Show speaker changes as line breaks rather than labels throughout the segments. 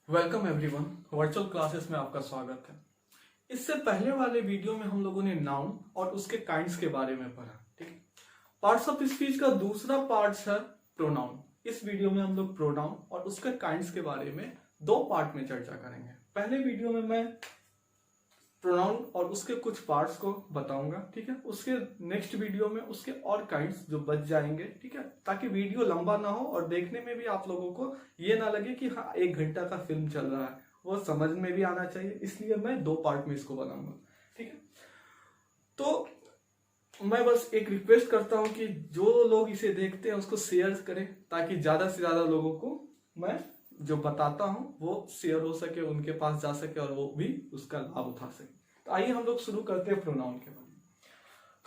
Welcome everyone, virtual classes में आपका स्वागत है। इससे पहले वाले वीडियो में हम लोगों ने नाउन और उसके काइंड्स के बारे में पढ़ा। ठीक है, पार्ट्स ऑफ स्पीच का दूसरा पार्ट है प्रोनाउन। इस वीडियो में हम लोग प्रोनाउन और उसके काइंड्स के बारे में दो पार्ट में चर्चा करेंगे। पहले वीडियो में मैं प्रोनाउन और उसके कुछ पार्ट्स को बताऊंगा, ठीक है। उसके नेक्स्ट वीडियो में उसके और काइंड्स जो बच जाएंगे, ठीक है, ताकि वीडियो लंबा ना हो और देखने में भी आप लोगों को ये ना लगे कि हाँ 1 घंटा का फिल्म चल रहा है, वो समझ में भी आना चाहिए। इसलिए मैं 2 पार्ट में इसको बनाऊंगा, ठीक है। तो मैं बस एक रिक्वेस्ट करता हूं कि जो लोग इसे देखते हैं उसको शेयर करें, ताकि ज्यादा से ज्यादा लोगों को मैं जो बताता हूं वो शेयर हो सके, उनके पास जा सके और वो भी उसका लाभ उठा सके। तो आइए हम लोग शुरू करते हैं प्रोनाउन के बारे में।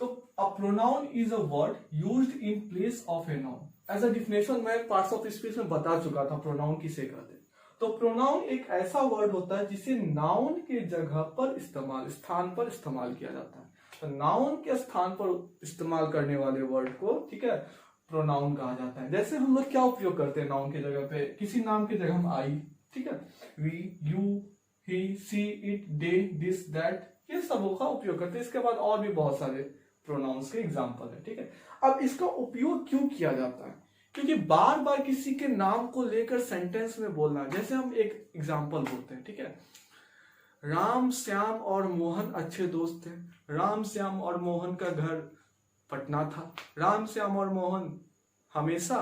तो a pronoun is a word used in place of a noun. As a definition मैं पार्ट्स ऑफ स्पीच में बता चुका था प्रोनाउन किसे कहते हैं। तो प्रोनाउन एक ऐसा वर्ड होता है जिसे नाउन के जगह पर स्थान पर इस्तेमाल किया जाता है। तो नाउन के स्थान पर इस्तेमाल करने वाले वर्ड को, ठीक है, प्रोनाउन कहा जाता है। जैसे हम लोग क्या उपयोग करते हैं नाउन की जगह पे, किसी नाम की जगह हम आई, ठीक है, we, you, he, she, it, they, this, that, ये सबों का उपयोग करते हैं। इसके बाद और भी बहुत सारे प्रोनाउंस के एग्जाम्पल है, ठीक है। अब इसका उपयोग क्यों किया जाता है? क्योंकि बार बार किसी के नाम को लेकर सेंटेंस में बोलना, जैसे हम एक एग्जाम्पल बोलते हैं, ठीक है, राम, श्याम और मोहन अच्छे दोस्त थे। राम, श्याम और मोहन का घर पटना था। राम, श्याम और मोहन हमेशा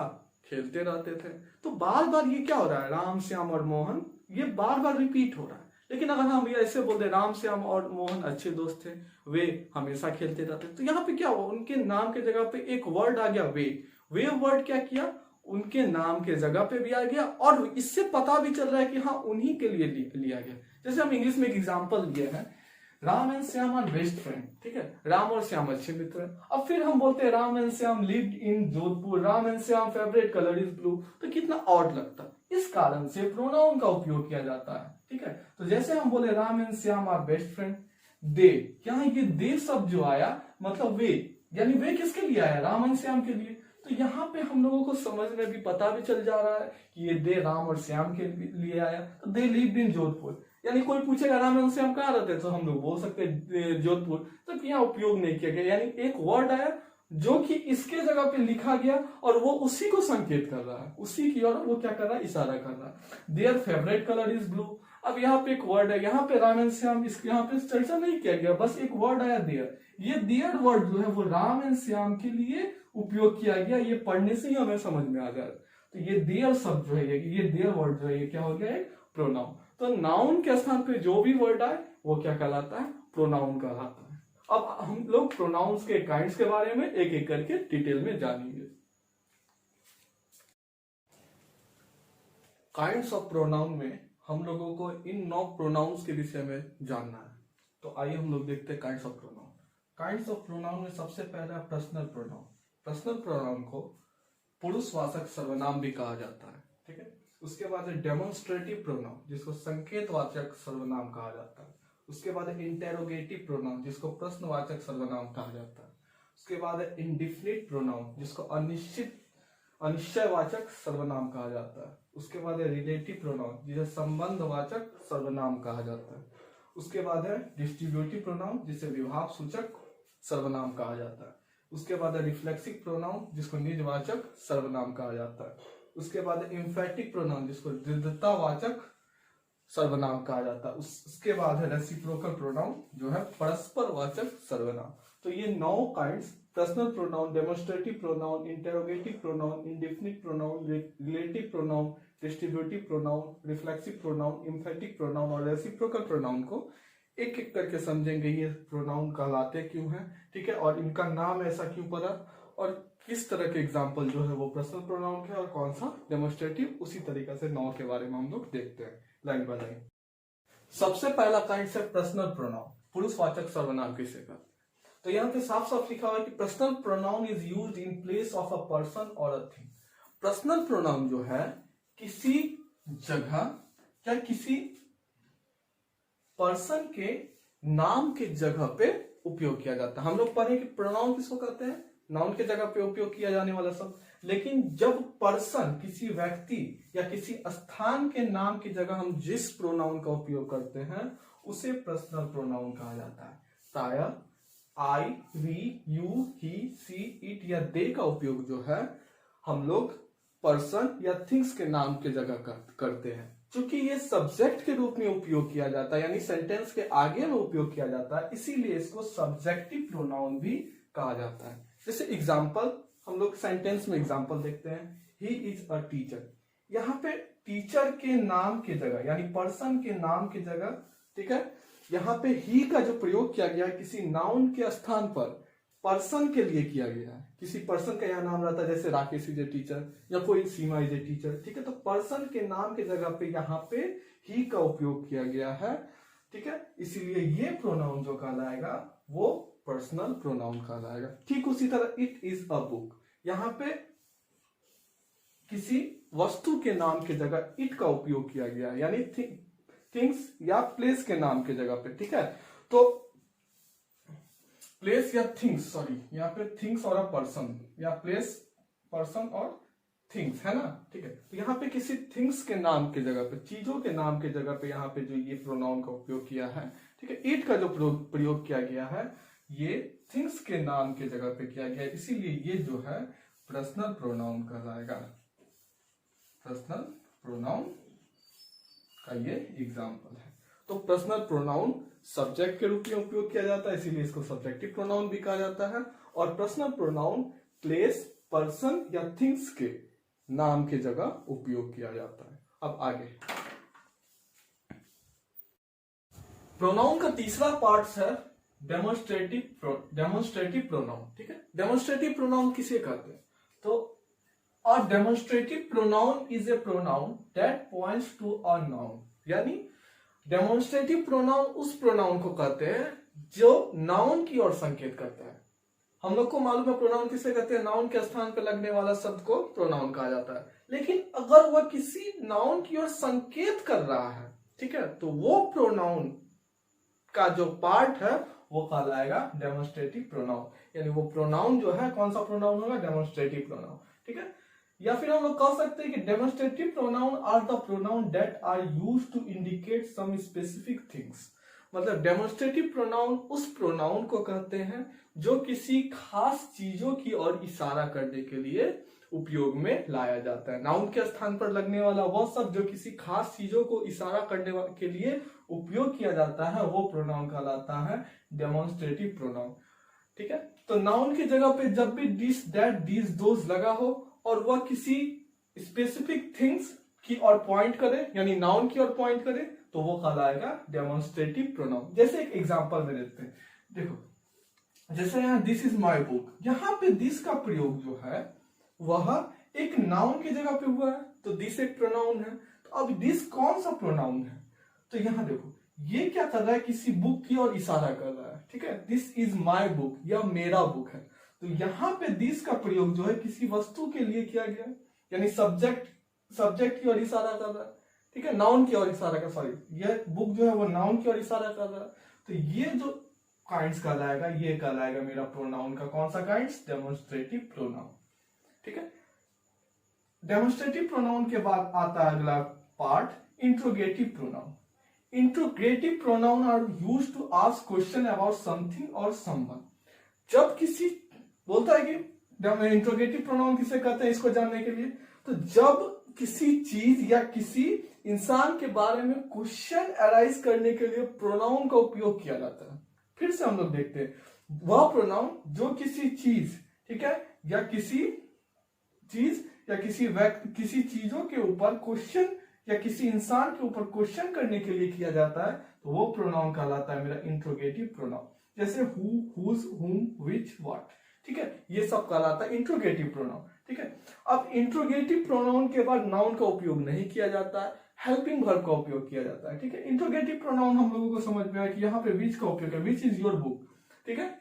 खेलते रहते थे। तो बार बार ये क्या हो रहा है, राम, श्याम और मोहन, ये बार बार रिपीट हो रहा है। लेकिन अगर हम ये ऐसे बोल दे राम, श्याम और मोहन अच्छे दोस्त थे, वे हमेशा खेलते रहते, तो यहाँ पे क्या हुआ, उनके नाम के जगह पे एक वर्ड आ गया वे वर्ड क्या किया, उनके नाम के जगह पे भी आ गया और इससे पता भी चल रहा है कि हाँ उन्हीं के लिए लिया गया। जैसे हम इंग्लिश में एक एग्जाम्पल दिए हैं, Ram and Shyam are best friend, ठीक है, राम और श्याम अच्छे मित्र हैं। अब फिर हम बोलते हैं Ram and Shyam lived in Jodhpur, Ram and Shyam favourite colour is blue, तो कितना ऑड लगता है। इस कारण से प्रोनाउन का उपयोग किया जाता है, ठीक है। तो जैसे हम बोले Ram and Shyam are best friend, they, यहाँ ये दे शब्द जो आया मतलब वे, यानी वे किसके लिए आया, राम एंड श्याम के लिए। तो यहाँ पे हम लोगों को समझ में भी पता भी चल जा रहा है कि ये दे राम और श्याम के लिए आया। तो दे लिव्ड इन जोधपुर, यानी कोई पूछेगा राम एंड श्याम कहाँ रहते हैं, तो हम लोग बोल सकते हैं जोधपुर। तो यहाँ उपयोग नहीं किया गया, यानी एक वर्ड आया जो कि इसके जगह पे लिखा गया और वो उसी को संकेत कर रहा है, उसी की ओर वो क्या कर रहा है, इशारा कर रहा है। Their favourite colour is blue. अब यहाँ पे एक वर्ड है, यहाँ पे राम एंड श्याम, यहाँ पे चर्चा नहीं किया गया, बस एक वर्ड आया देयर। ये देयर वर्ड जो है वो राम एंड श्याम के लिए उपयोग किया गया। ये पढ़ने से ही हमें समझ में आ जाए। तो ये देयर शब्द जो है, ये देयर वर्ड जो है, ये क्या हो गया, एक प्रोनाउन। तो नाउन के स्थान पे जो भी वर्ड आए वो क्या कहलाता है, प्रोनाउन कहलाता है। अब हम लोग प्रोनाउंस के काइंड्स के बारे में एक एक करके डिटेल में जानेंगे। काइंड्स ऑफ प्रोनाउन में हम लोगों को इन 9 प्रोनाउंस के विषय में जानना है। तो आइए हम लोग देखते हैं kinds of pronoun. Kinds of pronoun में सबसे पहला पर्सनल प्रोनाउन। पर्सनल प्रोनाउन को पुरुषवाचक सर्वनाम भी कहा जाता है, ठीक है। उसके बाद है डेमोन्स्ट्रेटिव प्रोनाउन, जिसको संकेतवाचक सर्वनाम कहा जाता है। उसके बाद है इंटेरोगेटिव प्रोनाउन, जिसको प्रश्नवाचक सर्वनाम कहा जाता है। उसके बाद है इंडिफिनिट प्रोनाउन, जिसको अनिश्चयवाचक सर्वनाम कहा जाता है। उसके बाद है रिलेटिव प्रोनाउन, जिसे संबंधवाचक सर्वनाम कहा जाता है। उसके बाद है डिस्ट्रीब्यूटिव प्रोनाउन, जिसे विभाग सूचक सर्वनाम कहा जाता है। उसके बाद है रिफ्लेक्सिव प्रोनाउन, जिसको निजवाचक सर्वनाम कहा जाता है। उसके बाद है एम्फैटिक प्रोनाउन, जिसको दृढ़तावाचक सर्वनाम कहा जाता है। उसके बाद है रेसिप्रोकल प्रोनाउन, जो है परस्परवाचक सर्वनाम। तो ये 9 kinds, personal pronoun, demonstrative pronoun, interrogative pronoun, indefinite pronoun, relative pronoun, distributive pronoun, reflexive pronoun, एम्फैटिक pronoun और रेसिप्रोकल प्रोनाउन को एक एक करके समझेंगे। ये प्रोनाउन कहलाते क्यों हैं, ठीक है, और इनका नाम ऐसा क्यों पड़ा, और किस तरह के एग्जाम्पल जो है वो पर्सनल प्रोनाउन के और कौन सा डेमोन्स्ट्रेटिव। उसी तरीके से 9 के बारे में हम लोग देखते हैं लाइन बाय लाइन। सबसे पहला काइंड है पर्सनल प्रोनाउन, पुरुषवाचक सर्वनाम किसे कहते हैं। तो यहाँ पे साफ साफ लिखा हुआ है कि personal pronoun is used in place of a person और अ थिंग। पर्सनल प्रोनाउन जो है किसी जगह या किसी पर्सन के नाम के जगह पे उपयोग किया जाता है। हम लोग पढ़े कि प्रोनाउन किसको कहते हैं, नाउन के जगह पे उपयोग किया जाने वाला शब्द। लेकिन जब पर्सन, किसी व्यक्ति या किसी स्थान के नाम की जगह हम जिस प्रोनाउन का उपयोग करते हैं उसे पर्सनल प्रोनाउन कहा जाता है। शायद I, we, you, he, she, it या दे का उपयोग जो है हम लोग पर्सन या थिंग्स के नाम के जगह करते हैं। क्योंकि ये सब्जेक्ट के रूप में उपयोग किया जाता है, यानी सेंटेंस के आगे में उपयोग किया जाता है, इसीलिए इसको सब्जेक्टिव प्रोनाउन भी कहा जाता है। जैसे एग्जाम्पल, हम लोग सेंटेंस में एग्जाम्पल देखते हैं, ही इज अ टीचर। यहाँ पे टीचर के नाम की जगह यानी पर्सन के नाम की जगह, ठीक है, यहाँ पे ही का जो प्रयोग किया गया है किसी नाउन के स्थान पर पर्सन के लिए किया गया है। किसी पर्सन का यहाँ नाम रहता है, जैसे राकेश इज ए टीचर या कोई सीमा इज ए टीचर, ठीक है, तो पर्सन के नाम के जगह पे यहाँ पे ही का उपयोग किया गया है, ठीक है, इसीलिए ये प्रोनाउन जो कहलाएगा वो पर्सनल प्रोनाउन कहलाएगा। ठीक उसी तरह इट इज अ बुक, यहाँ पे किसी वस्तु के नाम के जगह इट का उपयोग किया गया है, यानी थिंग्स या प्लेस के नाम के जगह पे, ठीक है, तो प्लेस या थिंग्स, सॉरी यहाँ पे थिंग्स और अ पर्सन या प्लेस, पर्सन और थिंग्स है ना, ठीक है, तो यहाँ पे किसी थिंग्स के नाम के जगह पे, चीजों के नाम के जगह पे यहाँ पे जो ये प्रोनाउन का उपयोग किया है, ठीक है, इट का जो प्रयोग किया गया है ये थिंग्स के नाम के जगह पे किया गया है, इसीलिए ये जो है पर्सनल प्रोनाउन कहलाएगा। पर्सनल प्रोनाउन का ये एग्जाम्पल है। तो पर्सनल प्रोनाउन सब्जेक्ट के रूप में उपयोग किया जाता है, इसीलिए इसको सब्जेक्टिव प्रोनाउन भी कहा जाता है, और पर्सनल प्रोनाउन प्लेस, पर्सन या थिंग्स के नाम के जगह उपयोग किया जाता है। अब आगे प्रोनाउन का तीसरा पार्ट है डेमोन्स्ट्रेटिव प्रोनाउन, ठीक है। डेमोन्स्ट्रेटिव प्रोनाउन किसे कहते हैं? तो a demonstrative pronoun is a pronoun that points to a noun, यानी डेमोन्स्ट्रेटिव प्रोनाउन उस प्रोनाउन को कहते हैं जो नाउन की ओर संकेत करता है। हम लोग को मालूम है प्रोनाउन किसे कहते हैं, नाउन के स्थान पर लगने वाला शब्द को प्रोनाउन कहा जाता है। लेकिन अगर वह किसी नाउन की ओर संकेत कर रहा है, ठीक है, तो वो प्रोनाउन का जो पार्ट है वो कहलाएगा डेमोन्स्ट्रेटिव प्रोनाउन, यानी वो प्रोनाउन जो है कौन सा प्रोनाउन होगा, डेमोन्स्ट्रेटिव प्रोनाउन, ठीक है। या फिर हम लोग कह सकते हैं कि demonstrative pronoun are the pronoun that are used to indicate some specific things. मतलब डेमोन्स्ट्रेटिव प्रोनाउन उस प्रोनाउन को कहते हैं जो किसी खास चीजों की ओर इशारा करने के लिए उपयोग में लाया जाता है। नाउन के स्थान पर लगने वाला वह शब्द जो किसी खास चीजों को इशारा करने के लिए उपयोग किया जाता है वो प्रोनाउन कहलाता है डेमोन्स्ट्रेटिव प्रोनाउन, ठीक है। तो नाउन की जगह पे जब भी दिस, दैट, दीज, दोज लगा हो और वह किसी स्पेसिफिक थिंग्स की ओर पॉइंट करे, यानी नाउन की ओर पॉइंट करे, तो वो कहलाएगा डेमोन्स्ट्रेटिव प्रोनाउन। जैसे एक एग्जांपल में देते हैं, देखो जैसे यहाँ दिस इज माय बुक, यहाँ पे दिस का प्रयोग जो है वह एक नाउन की जगह पे हुआ है, तो दिस एक प्रोनाउन है। तो अब दिस कौन सा प्रोनाउन है, तो यहाँ देखो ये क्या कर रहा है, किसी बुक की ओर इशारा कर रहा है, ठीक है, दिस इज माय बुक, यह मेरा बुक है। तो यहाँ पे दिस का प्रयोग जो है किसी वस्तु के लिए किया गया, यानी सब्जेक्ट की ओर इशारा कर रहा है, ठीक है, नाउन की ओर इशारा कर, सॉरी ये बुक जो है वो नाउन की ओर इशारा कर रहा है। तो ये जो काइंड्स कहलाएगा, ये कहलाएगा मेरा प्रोनाउन का कौन सा काइंड्स, डेमोन्स्ट्रेटिव प्रोनाउन, ठीक है। डेमोन्स्ट्रेटिव प्रोनाउन के बाद आता है अगला part, interrogative pronoun. Interrogative pronoun are used to ask question about something और समवन। जब किसी बोलता है कि इंट्रोगेटिव प्रोनाउन किसे कहते हैं इसको जानने के लिए, तो जब किसी चीज या किसी इंसान के बारे में क्वेश्चन अराइज करने के लिए प्रोनाउन का उपयोग किया जाता है। फिर से हम लोग देखते हैं, वह प्रोनाउन जो किसी चीज, ठीक है, या किसी चीज या किसी व्यक्ति, किसी चीजों के ऊपर क्वेश्चन या किसी इंसान के ऊपर क्वेश्चन करने के लिए किया जाता है, तो वो प्रोनाउन कहलाता है मेरा इंट्रोगेटिव प्रोनाउन। जैसे हु, हुज, हुम, विच, व्हाट, ठीक है, ये सब कहलाता है इंट्रोगेटिव प्रोनाउन, ठीक है। अब इंट्रोगेटिव प्रोनाउन के बाद नाउन का उपयोग नहीं किया जाता है, हेल्पिंग वर्ब का उपयोग किया जाता है, ठीक है। इंट्रोगेटिव प्रोनाउन हम लोगों को समझ में आया कि यहाँ पे विच का उपयोग है, विच इज योर बुक, ठीक है,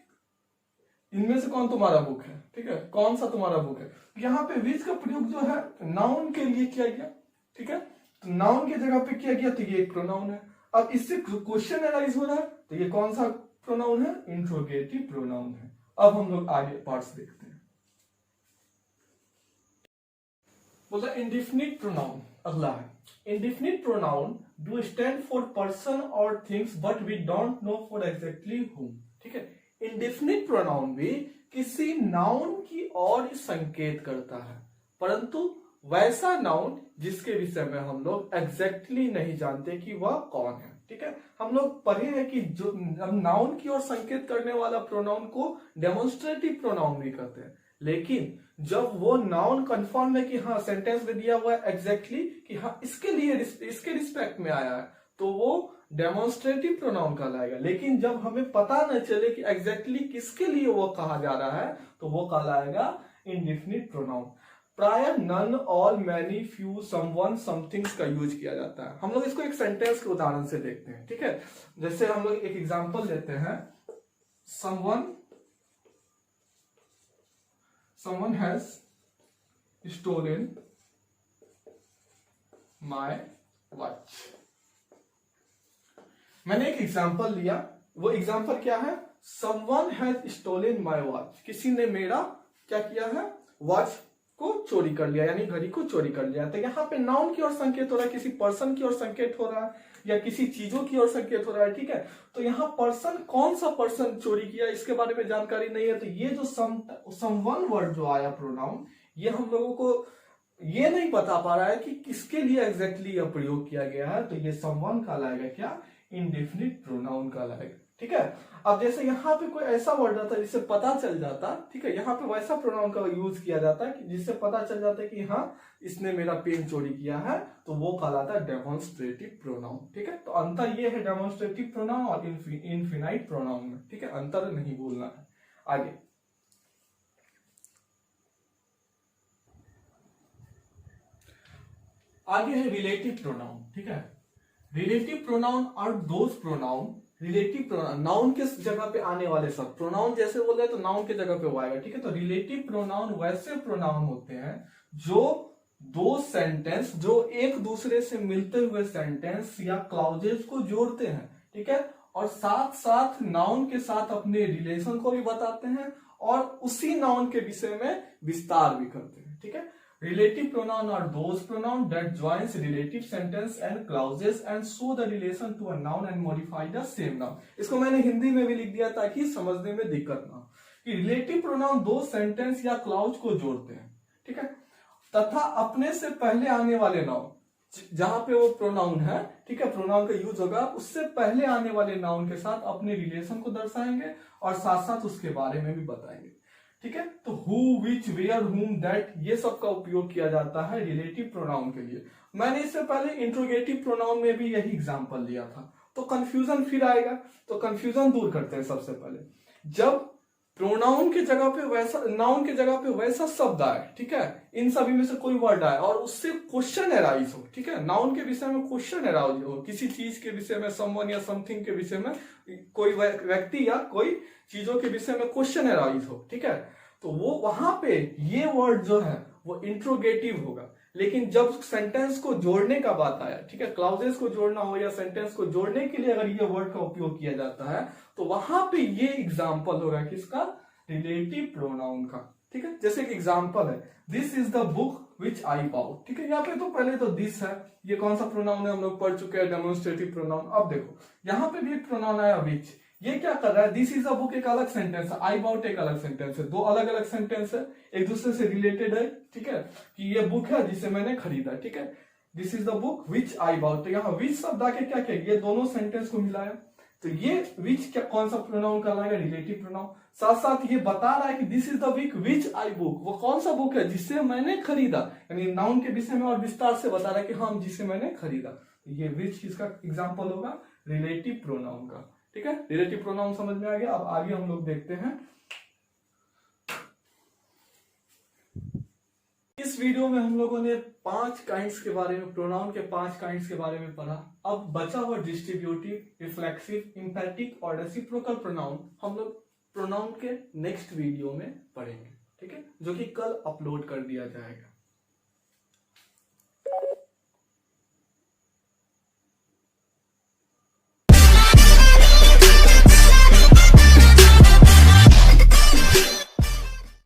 इनमें से कौन तुम्हारा बुक है, ठीक है, कौन सा तुम्हारा बुक है। यहाँ पे विच का प्रयोग जो है नाउन के लिए किया गया, ठीक है, तो नाउन की जगह पे किया गया, तो ये एक प्रोनाउन है। अब इससे क्वेश्चन एनालाइज हो रहा है, तो ये कौन सा प्रोनाउन है, इंट्रोगेटिव प्रोनाउन है। अब हम लोग आगे पार्ट्स देखते हैं। बोला इंडिफिनिट प्रोनाउन अगला है। Indefinite pronoun do stand for person और things but we don't know for exactly whom. ठीक है, इंडिफिनिट प्रोनाउन भी किसी नाउन की ओर संकेत करता है, परंतु वैसा नाउन जिसके विषय में हम लोग एग्जैक्टली नहीं जानते कि वह कौन है। ठीक है, हम लोग पढ़े हैं कि जो हम नाउन की ओर संकेत करने वाला प्रोनाउन को डेमोन्स्ट्रेटिव प्रोनाउन भी कहते हैं, लेकिन जब वो नाउन कंफर्म है कि हाँ सेंटेंस में दिया हुआ है एग्जैक्टली कि हाँ इसके लिए इसके रिस्पेक्ट में आया है, तो वो डेमोन्स्ट्रेटिव प्रोनाउन कहलाएगा। लेकिन जब हमें पता न चले कि एग्जैक्टली किसके लिए वो कहा जा रहा है, तो वो कहलाएगा इंडिफिनिट प्रोनाउन। प्राय none, all, many, few, someone, somethings का यूज किया जाता है। हम लोग इसको एक सेंटेंस के उदाहरण से देखते हैं। ठीक है, जैसे हम लोग एक एग्जांपल लेते हैं, someone has stolen my watch। मैंने एक एग्जांपल लिया, वो एग्जांपल क्या है, someone has stolen my watch। किसी ने मेरा क्या किया है, वॉच को चोरी कर लिया, यानी घड़ी को चोरी कर लिया। तो यहाँ पे नाउन की ओर संकेत हो रहा है, किसी पर्सन की ओर संकेत हो रहा है या किसी चीजों की ओर संकेत हो रहा है। ठीक है, तो यहाँ पर्सन, कौन सा पर्सन चोरी किया इसके बारे में जानकारी नहीं है। तो ये जो समवन वर्ड जो आया प्रोनाउन, ये हम लोगों को ये नहीं बता पा रहा है कि किसके लिए एग्जैक्टली यह प्रयोग किया गया है। तो ये समवन कहलाएगा क्या, इंडेफिनिट प्रोनाउन कहलाएगा। ठीक है, अब जैसे यहाँ पे कोई ऐसा वर्ड आता है जिससे पता चल जाता, ठीक है, यहाँ पे वैसा प्रोनाउन का यूज किया जाता है कि जिससे पता चल जाता है कि हाँ इसने मेरा पेन चोरी किया है, तो वो कहलाता है डेमोन्स्ट्रेटिव प्रोनाउन। ठीक है, तो अंतर ये है डेमोन्स्ट्रेटिव प्रोनाउन और इनफिनाइट प्रोनाउन में। ठीक है, अंतर नहीं भूलना है। आगे है रिलेटिव प्रोनाउन। ठीक है, रिलेटिव प्रोनाउन और those pronoun, relative pronoun noun के जगह पे आने वाले सब प्रोनाउन जैसे बोल रहे तो नाउन के जगह पे वो आएगा। ठीक है, तो रिलेटिव प्रोनाउन वैसे प्रोनाउन होते हैं जो दो सेंटेंस, जो एक दूसरे से मिलते हुए सेंटेंस या क्लाउजेस को जोड़ते हैं। ठीक है, और साथ साथ नाउन के साथ अपने रिलेशन को भी बताते हैं और उसी नाउन के विषय में विस्तार भी करते हैं। ठीक है, relative pronoun are those pronoun that joins relative sentence and clauses and show the relation to a noun and modify the same noun। इसको मैंने हिंदी में भी लिख दिया ताकि समझने में दिक्कत ना हो कि relative pronoun दो सेंटेंस या क्लाउज को जोड़ते हैं। ठीक है, तथा अपने से पहले आने वाले नाउन, जहां पे वो प्रोनाउन है, ठीक है, प्रोनाउन का यूज होगा, उससे पहले आने वाले नाउन के साथ अपने रिलेशन को दर्शाएंगे और साथ साथ उसके बारे में भी बताएंगे। ठीक है, तो हु, विच, वेयर, हुम, दैट, ये सब का उपयोग किया जाता है रिलेटिव प्रोनाउन के लिए। मैंने इससे पहले इंट्रोगेटिव प्रोनाउन में भी यही एग्जांपल दिया था, तो कंफ्यूजन फिर आएगा। तो कंफ्यूजन दूर करते हैं। सबसे पहले जब प्रोनाउन के जगह पे वैसा, नाउन के जगह पे वैसा शब्द आए, ठीक है, इन सभी में से कोई वर्ड आए और उससे क्वेश्चन एराइज हो, ठीक है, नाउन के विषय में क्वेश्चन एराइज हो, किसी चीज के विषय में, समवन या समथिंग के विषय में, कोई व्यक्ति या कोई चीजों के विषय में क्वेश्चन एराइज हो, ठीक है, तो वो वहां पे ये वर्ड जो है वो इंट्रोगेटिव होगा। लेकिन जब सेंटेंस को जोड़ने का बात आया, ठीक है, क्लाउजेस को जोड़ना हो या सेंटेंस को जोड़ने के लिए अगर ये वर्ड का उपयोग किया जाता है, तो वहां पे ये एग्जांपल होगा किसका, रिलेटिव प्रोनाउन का। ठीक है, जैसे एक एग्जांपल है, this is the book which I bought. ठीक है, यहाँ पे तो पहले तो दिस है, ये कौन सा प्रोनाउन है हम लोग पढ़ चुके हैं, डेमोन्स्ट्रेटिव प्रोनाउन। अब देखो यहाँ पे भी एक प्रोनाउन आया विच, ये क्या कर रहा है, दिस इज अ बुक एक अलग सेंटेंस है, आई बाउट एक अलग सेंटेंस है, दो अलग अलग सेंटेंस है, एक दूसरे से रिलेटेड है। ठीक है, कि ये बुक है जिसे मैंने खरीदा। ठीक है, this is the book which I bought, तो यहाँ विच शब्द आके क्या किया, ये दोनों सेंटेंस को मिलाया, तो ये विच क्या कौन सा प्रोनाउन कहलाएगा, रिलेटिव प्रोनाउन। साथ साथ ये बता रहा है कि this is the book which I book, वो कौन सा बुक है जिसे मैंने खरीदा, यानी नाउन के विषय में और विस्तार से बता रहा है कि हाँ जिसे मैंने खरीदा। ये विच किसका एग्जाम्पल होगा, रिलेटिव प्रोनाउन का। ठीक है, रिलेटिव प्रोनाउन समझ में आ गया। अब आगे हम लोग देखते हैं, इस वीडियो में हम लोगों ने 5 काइंड्स के बारे में, प्रोनाउन के 5 काइंड्स के बारे में पढ़ा। अब बचा हुआ डिस्ट्रीब्यूटिव, रिफ्लेक्सिव, एम्फैटिक और रेसिप्रोकल प्रोनाउन हम लोग प्रोनाउन के नेक्स्ट वीडियो में पढ़ेंगे। ठीक है, जो कि कल अपलोड कर दिया जाएगा।